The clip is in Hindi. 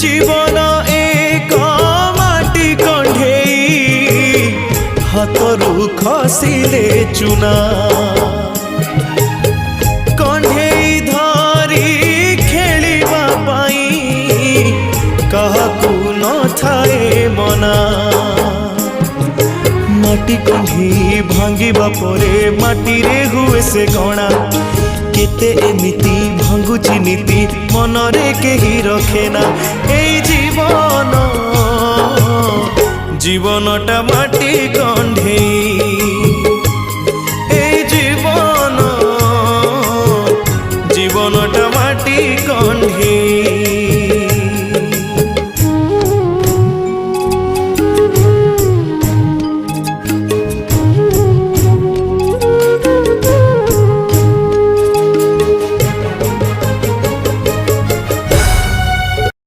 जीवन एक माटी कंढेई हाथरू खसिले चुना कंढेई धरी खेलिबा पाई काहाकू न थाए मना माटी कंढी भांगिबा परे माटी रे हुए से गणा केते एमिति भांगुची नीति मनरे केही रखेना एई जीवन जीवनटा माटी कंढेई।